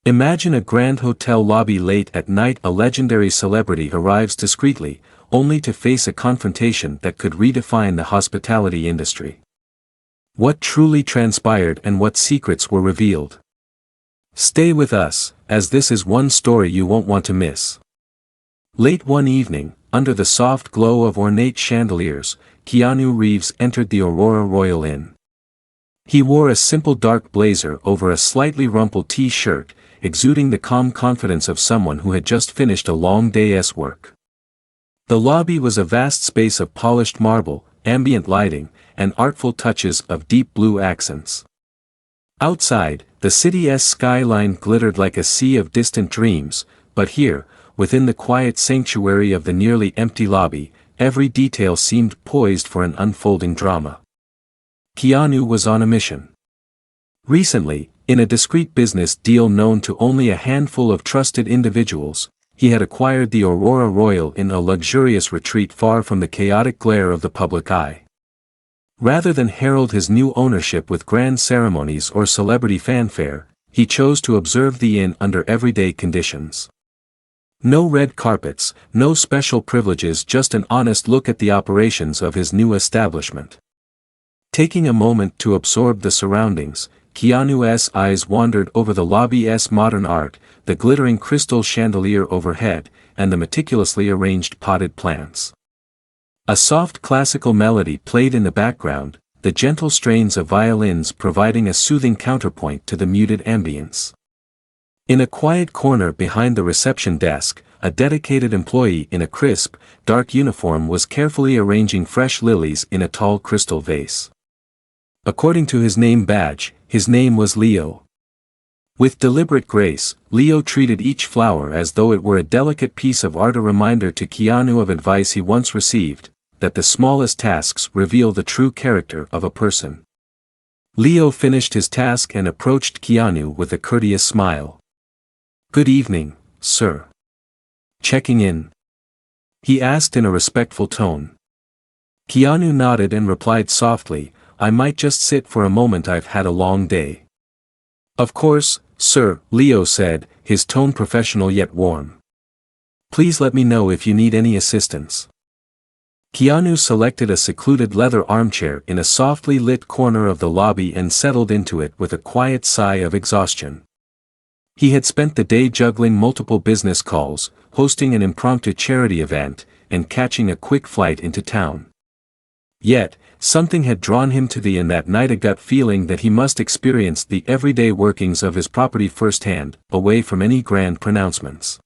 Imagine a grand hotel lobby late at night. A legendary celebrity arrives discreetly, only to face a confrontation that could redefine the hospitality industry. What truly transpired and what secrets were revealed? Stay with us, as this is one story you won't want to miss. Late one evening, under the soft glow of ornate chandeliers, Keanu Reeves entered the Aurora Royal Inn. He wore a simple dark blazer over a slightly rumpled t-shirt, exuding the calm confidence of someone who had just finished a long day's work. The lobby was a vast space of polished marble, ambient lighting, and artful touches of deep blue accents. Outside, the city's skyline glittered like a sea of distant dreams, but here, within the quiet sanctuary of the nearly empty lobby, every detail seemed poised for an unfolding drama. Keanu was on a mission. Recently, in a discreet business deal known to only a handful of trusted individuals, he had acquired the Aurora Royal Inn, a luxurious retreat far from the chaotic glare of the public eye. Rather than herald his new ownership with grand ceremonies or celebrity fanfare, he chose to observe the inn under everyday conditions. No red carpets, no special privileges, just an honest look at the operations of his new establishment. Taking a moment to absorb the surroundings, Keanu's eyes wandered over the lobby's modern art, the glittering crystal chandelier overhead, and the meticulously arranged potted plants. A soft classical melody played in the background, the gentle strains of violins providing a soothing counterpoint to the muted ambience. In a quiet corner behind the reception desk, a dedicated employee in a crisp, dark uniform was carefully arranging fresh lilies in a tall crystal vase. According to his name badge, his name was Leo. With deliberate grace, Leo treated each flower as though it were a delicate piece of art, a reminder to Keanu of advice he once received, that the smallest tasks reveal the true character of a person. Leo finished his task and approached Keanu with a courteous smile. "Good evening, sir. Checking in?" he asked in a respectful tone. Keanu nodded and replied softly, "I might just sit for a moment, I've had a long day." "Of course, sir," Leo said, his tone professional yet warm. "Please let me know if you need any assistance." Keanu selected a secluded leather armchair in a softly lit corner of the lobby and settled into it with a quiet sigh of exhaustion. He had spent the day juggling multiple business calls, hosting an impromptu charity event, and catching a quick flight into town. Yet, something had drawn him to the inn that night, a gut feeling that he must experience the everyday workings of his property firsthand, away from any grand pronouncements.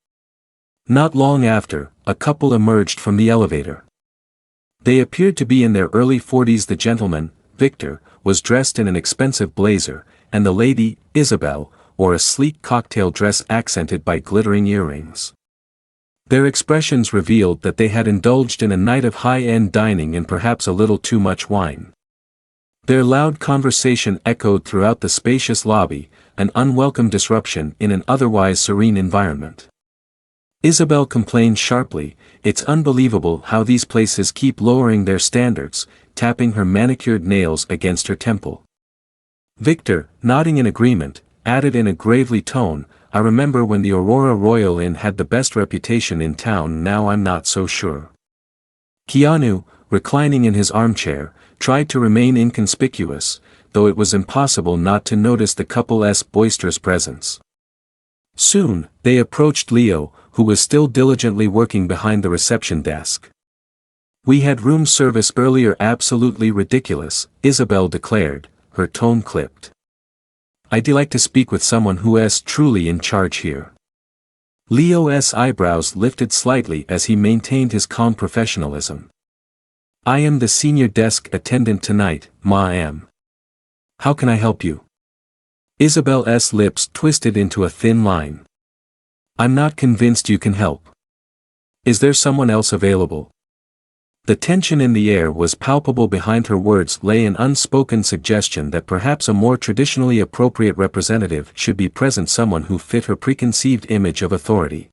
Not long after, a couple emerged from the elevator. They appeared to be in their early 40s. The gentleman, Victor, was dressed in an expensive blazer, and the lady, Isabel, wore a sleek cocktail dress accented by glittering earrings. Their expressions revealed that they had indulged in a night of high-end dining and perhaps a little too much wine. Their loud conversation echoed throughout the spacious lobby, an unwelcome disruption in an otherwise serene environment. Isabel complained sharply, "It's unbelievable how these places keep lowering their standards," tapping her manicured nails against her temple. Victor, nodding in agreement, added in a gravely tone, "I remember when the Aurora Royal Inn had the best reputation in town, now I'm not so sure." Keanu, reclining in his armchair, tried to remain inconspicuous, though it was impossible not to notice the couple's boisterous presence. Soon, they approached Leo, who was still diligently working behind the reception desk. "We had room service earlier." "Absolutely ridiculous," Isabel declared, her tone clipped. "I'd like to speak with someone who is truly in charge here." Leo's eyebrows lifted slightly as he maintained his calm professionalism. "I am the senior desk attendant tonight, ma'am. How can I help you?" Isabel's lips twisted into a thin line. "I'm not convinced you can help. Is there someone else available?" The tension in the air was palpable. Behind her words lay an unspoken suggestion that perhaps a more traditionally appropriate representative should be present, someone who fit her preconceived image of authority.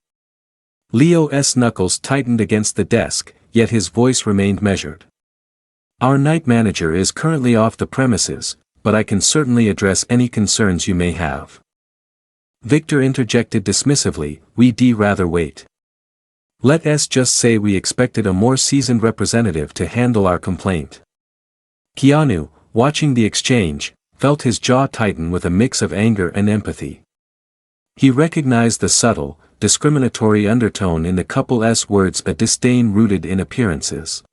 Leo's knuckles tightened against the desk, yet his voice remained measured. "Our night manager is currently off the premises, but I can certainly address any concerns you may have." Victor interjected dismissively, we'd rather wait. Let us just say we expected a more seasoned representative to handle our complaint. Keanu, watching the exchange, felt his jaw tighten with a mix of anger and empathy. He recognized the subtle, discriminatory undertone in the couple's words, a disdain rooted in appearances.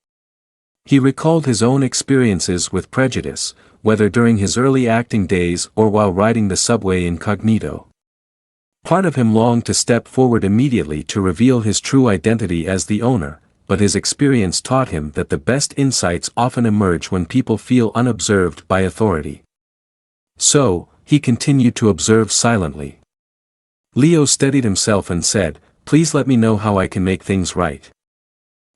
He recalled his own experiences with prejudice, whether during his early acting days or while riding the subway incognito. Part of him longed to step forward immediately to reveal his true identity as the owner, but his experience taught him that the best insights often emerge when people feel unobserved by authority. So, he continued to observe silently. Leo steadied himself and said, please let me know how I can make things right.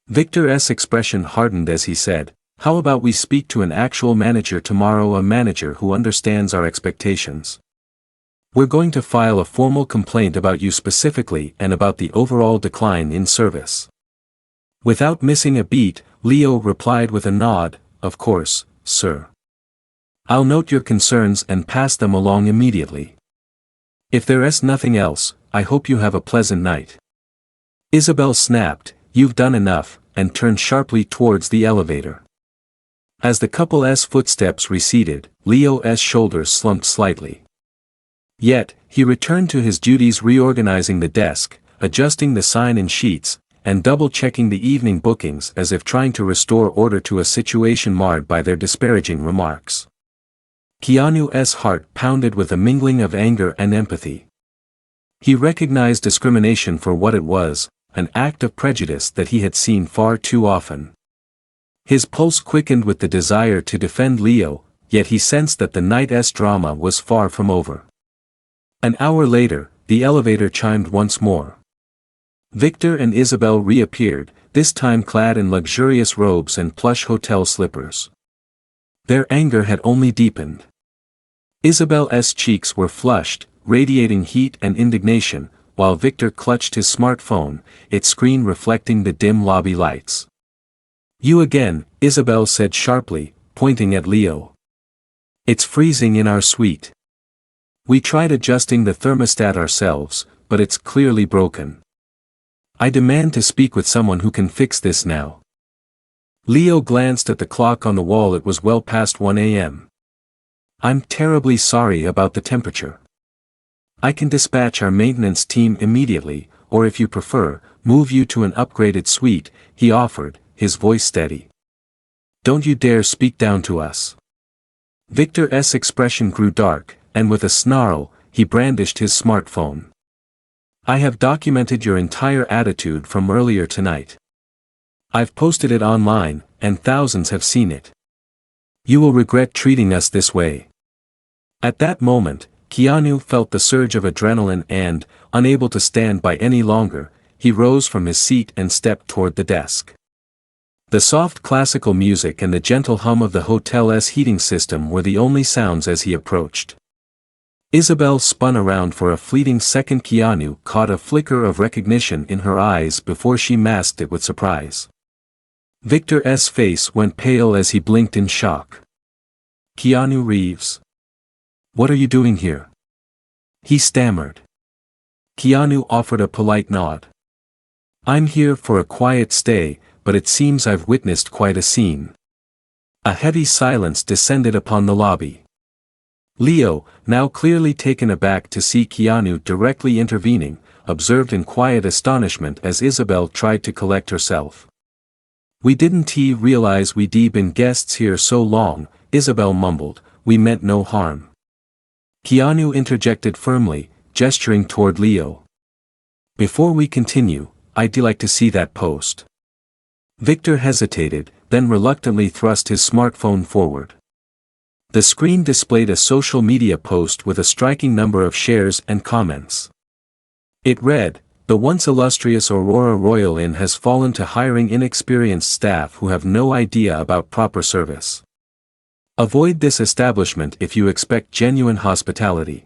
Victor's expression hardened as he said, how about we speak to an actual manager tomorrow, a manager who understands our expectations. We're going to file a formal complaint about you specifically and about the overall decline in service. Without missing a beat, Leo replied with a nod, of course, sir. I'll note your concerns and pass them along immediately. If there is nothing else, I hope you have a pleasant night. Isabel snapped, you've done enough, and turned sharply towards the elevator. As the couple's footsteps receded, Leo's shoulders slumped slightly. Yet, he returned to his duties, reorganizing the desk, adjusting the sign-in sheets, and double-checking the evening bookings as if trying to restore order to a situation marred by their disparaging remarks. Keanu's heart pounded with a mingling of anger and empathy. He recognized discrimination for what it was, an act of prejudice that he had seen far too often. His pulse quickened with the desire to defend Leo, yet he sensed that the night's drama was far from over. An hour later, the elevator chimed once more. Victor and Isabel reappeared, this time clad in luxurious robes and plush hotel slippers. Their anger had only deepened. Isabel's cheeks were flushed, radiating heat and indignation, while Victor clutched his smartphone, its screen reflecting the dim lobby lights. You again, Isabel said sharply, pointing at Leo. It's freezing in our suite. We tried adjusting the thermostat ourselves, but it's clearly broken. I demand to speak with someone who can fix this now. Leo glanced at the clock on the wall. It was well past 1 a.m. I'm terribly sorry about the temperature. I can dispatch our maintenance team immediately, or if you prefer, move you to an upgraded suite, he offered, his voice steady. Don't you dare speak down to us. Victor's expression grew dark, and with a snarl, he brandished his smartphone. I have documented your entire attitude from earlier tonight. I've posted it online, and thousands have seen it. You will regret treating us this way. At that moment, Keanu felt the surge of adrenaline and, unable to stand by any longer, he rose from his seat and stepped toward the desk. The soft classical music and the gentle hum of the hotel's heating system were the only sounds as he approached. Isabel spun around for a fleeting second. Keanu caught a flicker of recognition in her eyes before she masked it with surprise. Victor's face went pale as he blinked in shock. Keanu Reeves. What are you doing here? He stammered. Keanu offered a polite nod. I'm here for a quiet stay, but it seems I've witnessed quite a scene. A heavy silence descended upon the lobby. Leo, now clearly taken aback to see Keanu directly intervening, observed in quiet astonishment as Isabel tried to collect herself. We didn't realize we'd been guests here so long, Isabel mumbled, we meant no harm. Keanu interjected firmly, gesturing toward Leo. Before we continue, I'd like to see that post. Victor hesitated, then reluctantly thrust his smartphone forward. The screen displayed a social media post with a striking number of shares and comments. It read, the once illustrious Aurora Royal Inn has fallen to hiring inexperienced staff who have no idea about proper service. Avoid this establishment if you expect genuine hospitality.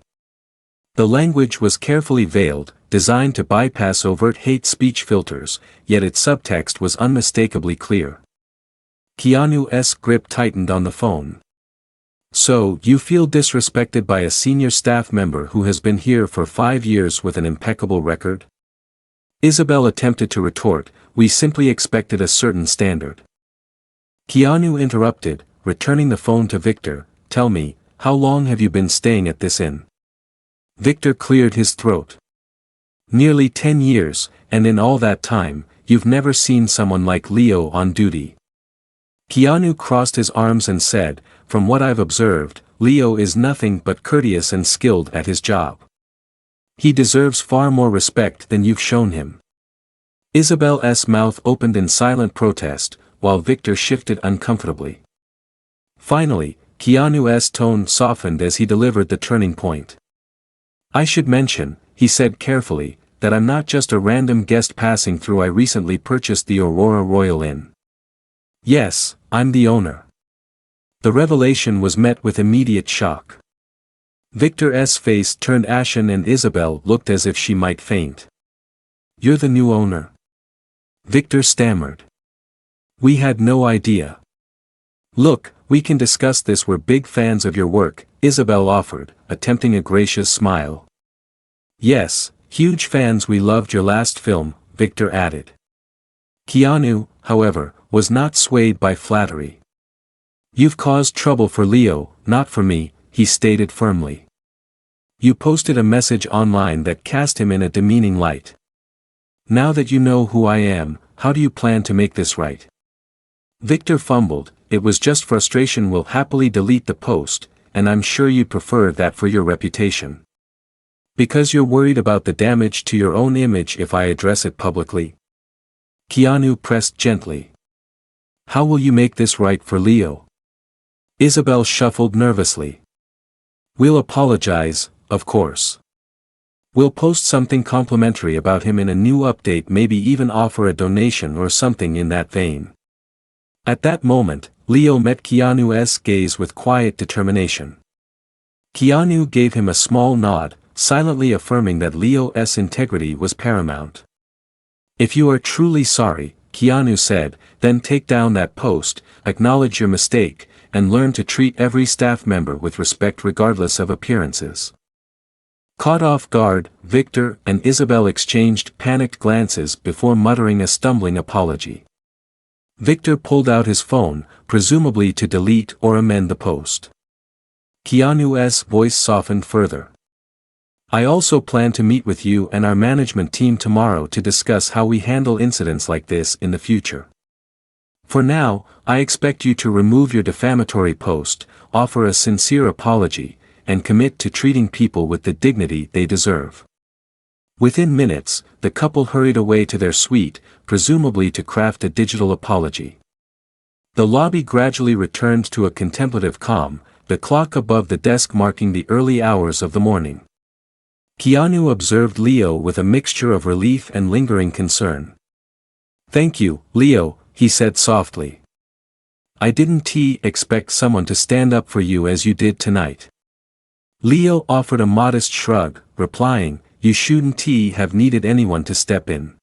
The language was carefully veiled, designed to bypass overt hate speech filters, yet its subtext was unmistakably clear. Keanu's grip tightened on the phone. So, you feel disrespected by a senior staff member who has been here for 5 years with an impeccable record? Isabel attempted to retort, we simply expected a certain standard. Keanu interrupted, returning the phone to Victor, tell me, how long have you been staying at this inn? Victor cleared his throat. Nearly 10 years, and in all that time, you've never seen someone like Leo on duty. Keanu crossed his arms and said, from what I've observed, Leo is nothing but courteous and skilled at his job. He deserves far more respect than you've shown him. Isabel's mouth opened in silent protest, while Victor shifted uncomfortably. Finally, Keanu's tone softened as he delivered the turning point. I should mention, he said carefully, that I'm not just a random guest passing through. I recently purchased the Aurora Royal Inn. Yes, I'm the owner. The revelation was met with immediate shock. Victor's face turned ashen and Isabel looked as if she might faint. You're the new owner? Victor stammered. We had no idea. Look, we can discuss this. We're big fans of your work, Isabel offered, attempting a gracious smile. Yes, huge fans. We loved your last film, Victor added. Keanu, however, was not swayed by flattery. You've caused trouble for Leo, not for me, he stated firmly. You posted a message online that cast him in a demeaning light. Now that you know who I am, how do you plan to make this right? Victor fumbled, it was just frustration. We'll happily delete the post, and I'm sure you'd prefer that for your reputation. Because you're worried about the damage to your own image if I address it publicly? Keanu pressed gently. How will you make this right for Leo? Isabel shuffled nervously. We'll apologize, of course. We'll post something complimentary about him in a new update, maybe even offer a donation or something in that vein. At that moment, Leo met Keanu's gaze with quiet determination. Keanu gave him a small nod, silently affirming that Leo's integrity was paramount. If you are truly sorry, Keanu said, then take down that post, acknowledge your mistake, and learn to treat every staff member with respect regardless of appearances. Caught off guard, Victor and Isabel exchanged panicked glances before muttering a stumbling apology. Victor pulled out his phone, presumably to delete or amend the post. Keanu's voice softened further. I also plan to meet with you and our management team tomorrow to discuss how we handle incidents like this in the future. For now, I expect you to remove your defamatory post, offer a sincere apology, and commit to treating people with the dignity they deserve. Within minutes, the couple hurried away to their suite, presumably to craft a digital apology. The lobby gradually returned to a contemplative calm, the clock above the desk marking the early hours of the morning. Keanu observed Leo with a mixture of relief and lingering concern. Thank you, Leo, he said softly. I didn't expect someone to stand up for you as you did tonight. Leo offered a modest shrug, replying, you shouldn't have needed anyone to step in.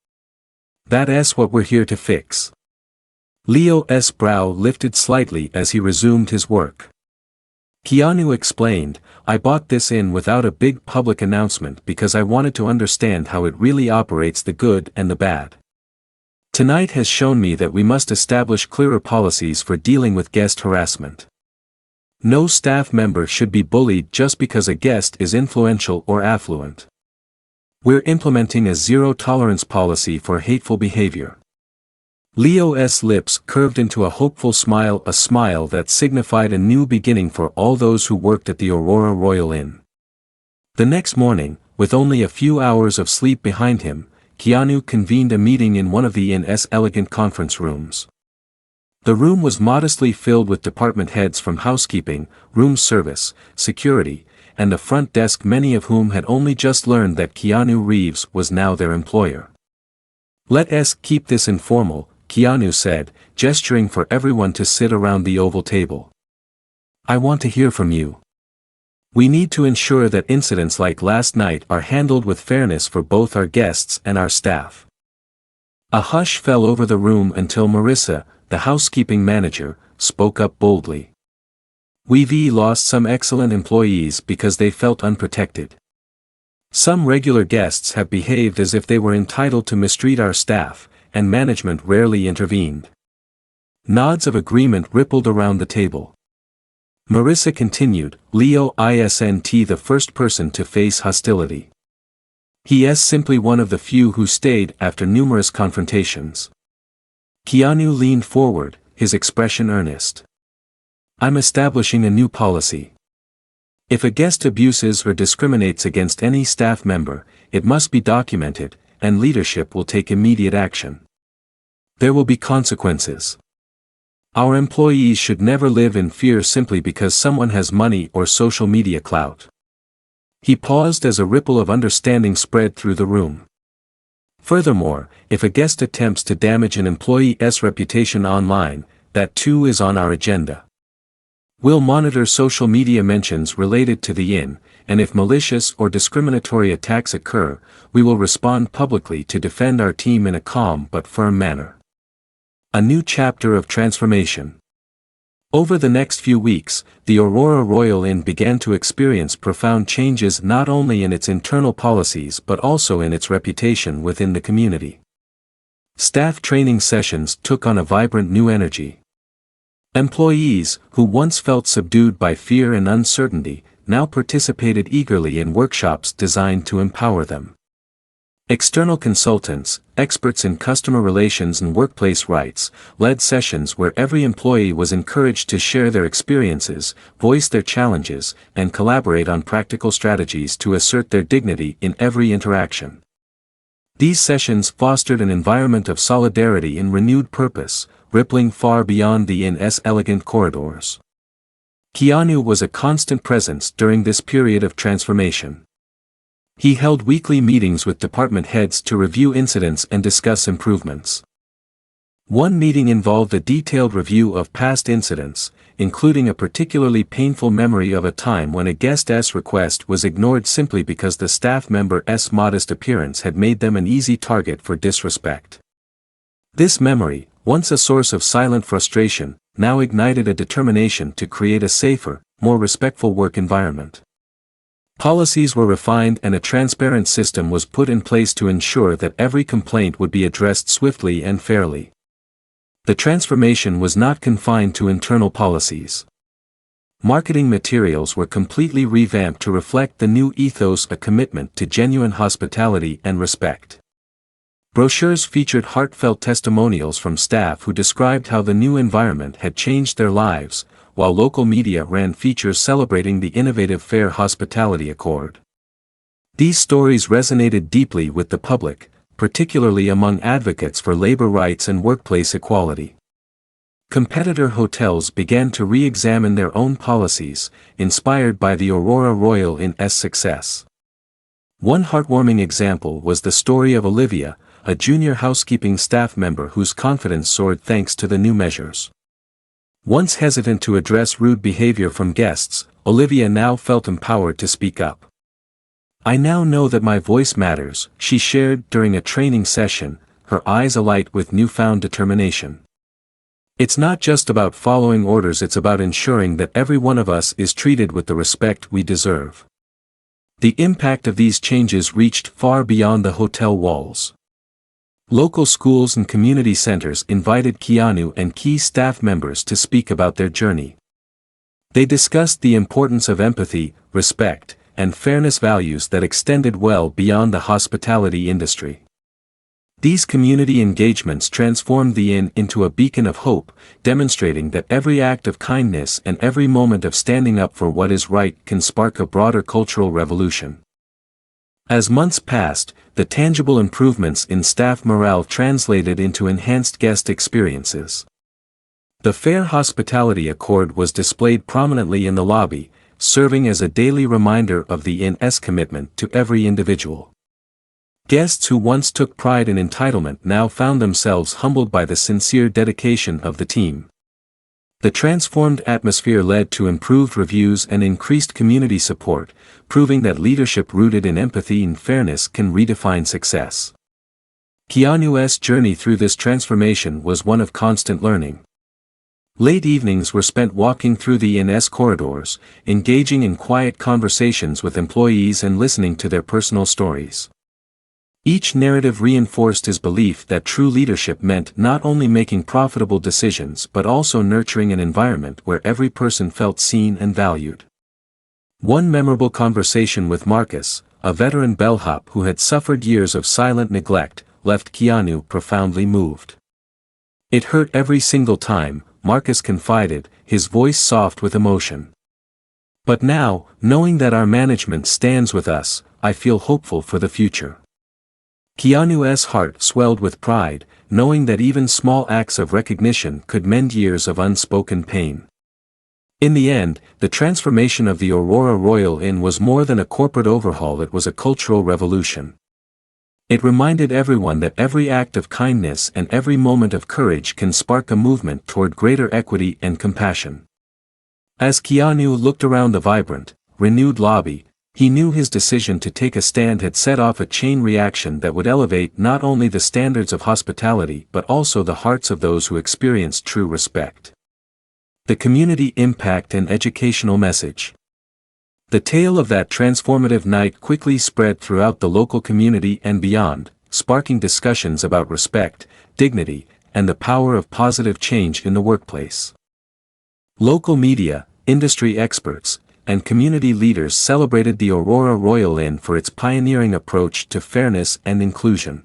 That's what we're here to fix. Leo's brow lifted slightly as he resumed his work. Keanu explained, I bought this in without a big public announcement because I wanted to understand how it really operates, the good and the bad. Tonight has shown me that we must establish clearer policies for dealing with guest harassment. No staff member should be bullied just because a guest is influential or affluent. We're implementing a zero-tolerance policy for hateful behavior. Leo's lips curved into a hopeful smile, a smile that signified a new beginning for all those who worked at the Aurora Royal Inn. The next morning, with only a few hours of sleep behind him, Keanu convened a meeting in one of the inn's elegant conference rooms. The room was modestly filled with department heads from housekeeping, room service, security, and the front desk, many of whom had only just learned that Keanu Reeves was now their employer. Let's keep this informal, Keanu said, gesturing for everyone to sit around the oval table. I want to hear from you. We need to ensure that incidents like last night are handled with fairness for both our guests and our staff. A hush fell over the room until Marissa, the housekeeping manager, spoke up boldly. We've lost some excellent employees because they felt unprotected. Some regular guests have behaved as if they were entitled to mistreat our staff, and management rarely intervened. Nods of agreement rippled around the table. Marissa continued, Leo isn't the first person to face hostility. He is simply one of the few who stayed after numerous confrontations. Keanu leaned forward, his expression earnest. I'm establishing a new policy. If a guest abuses or discriminates against any staff member, it must be documented, and leadership will take immediate action. There will be consequences. Our employees should never live in fear simply because someone has money or social media clout. He paused as a ripple of understanding spread through the room. Furthermore, if a guest attempts to damage an employee's reputation online, that too is on our agenda. We'll monitor social media mentions related to the inn, and if malicious or discriminatory attacks occur, we will respond publicly to defend our team in a calm but firm manner. A new chapter of transformation. Over the next few weeks, the Aurora Royal Inn began to experience profound changes not only in its internal policies but also in its reputation within the community. Staff training sessions took on a vibrant new energy. Employees, who once felt subdued by fear and uncertainty, now participated eagerly in workshops designed to empower them. External consultants, experts in customer relations and workplace rights, led sessions where every employee was encouraged to share their experiences, voice their challenges, and collaborate on practical strategies to assert their dignity in every interaction. These sessions fostered an environment of solidarity and renewed purpose, rippling far beyond the inn's elegant corridors. Keanu was a constant presence during this period of transformation. He held weekly meetings with department heads to review incidents and discuss improvements. One meeting involved a detailed review of past incidents, including a particularly painful memory of a time when a guest's request was ignored simply because the staff member's modest appearance had made them an easy target for disrespect. This memory, once a source of silent frustration, now ignited a determination to create a safer, more respectful work environment. Policies were refined and a transparent system was put in place to ensure that every complaint would be addressed swiftly and fairly. The transformation was not confined to internal policies. Marketing materials were completely revamped to reflect the new ethos, a commitment to genuine hospitality and respect. Brochures featured heartfelt testimonials from staff who described how the new environment had changed their lives, while local media ran features celebrating the innovative Fair Hospitality Accord. These stories resonated deeply with the public, particularly among advocates for labor rights and workplace equality. Competitor hotels began to re-examine their own policies, inspired by the Aurora Royal Inn's success. One heartwarming example was the story of Olivia, a junior housekeeping staff member whose confidence soared thanks to the new measures. Once hesitant to address rude behavior from guests, Olivia now felt empowered to speak up. I now know that my voice matters, she shared during a training session, her eyes alight with newfound determination. It's not just about following orders, it's about ensuring that every one of us is treated with the respect we deserve. The impact of these changes reached far beyond the hotel walls. Local schools and community centers invited Keanu and key staff members to speak about their journey. They discussed the importance of empathy, respect, and fairness, values that extended well beyond the hospitality industry. These community engagements transformed the inn into a beacon of hope, demonstrating that every act of kindness and every moment of standing up for what is right can spark a broader cultural revolution. As months passed, the tangible improvements in staff morale translated into enhanced guest experiences. The Fair Hospitality Accord was displayed prominently in the lobby, serving as a daily reminder of the inn's commitment to every individual. Guests who once took pride in entitlement now found themselves humbled by the sincere dedication of the team. The transformed atmosphere led to improved reviews and increased community support, proving that leadership rooted in empathy and fairness can redefine success. Keanu's journey through this transformation was one of constant learning. Late evenings were spent walking through the inn's corridors, engaging in quiet conversations with employees and listening to their personal stories. Each narrative reinforced his belief that true leadership meant not only making profitable decisions but also nurturing an environment where every person felt seen and valued. One memorable conversation with Marcus, a veteran bellhop who had suffered years of silent neglect, left Keanu profoundly moved. "It hurt every single time," Marcus confided, his voice soft with emotion. "But now, knowing that our management stands with us, I feel hopeful for the future." Keanu's heart swelled with pride, knowing that even small acts of recognition could mend years of unspoken pain. In the end, the transformation of the Aurora Royal Inn was more than a corporate overhaul, it was a cultural revolution. It reminded everyone that every act of kindness and every moment of courage can spark a movement toward greater equity and compassion. As Keanu looked around the vibrant, renewed lobby, he knew his decision to take a stand had set off a chain reaction that would elevate not only the standards of hospitality but also the hearts of those who experienced true respect. The community impact and educational message. The tale of that transformative night quickly spread throughout the local community and beyond, sparking discussions about respect, dignity, and the power of positive change in the workplace. Local media, industry experts, and community leaders celebrated the Aurora Royal Inn for its pioneering approach to fairness and inclusion.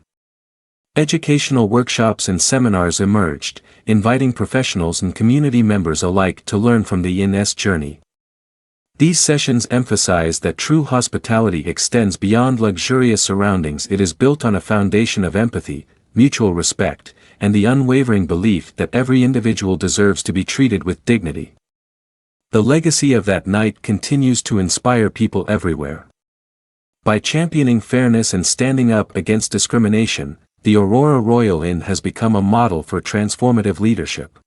Educational workshops and seminars emerged, inviting professionals and community members alike to learn from the inn's journey. These sessions emphasize that true hospitality extends beyond luxurious surroundings. It is built on a foundation of empathy, mutual respect, and the unwavering belief that every individual deserves to be treated with dignity. The legacy of that night continues to inspire people everywhere. By championing fairness and standing up against discrimination, the Aurora Royal Inn has become a model for transformative leadership.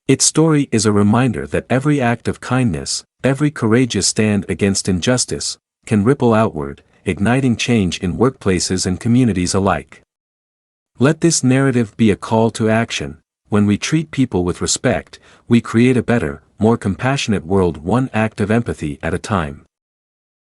Its story is a reminder that every act of kindness, every courageous stand against injustice, can ripple outward, igniting change in workplaces and communities alike. Let this narrative be a call to action. When we treat people with respect, we create a better, more compassionate world, one act of empathy at a time.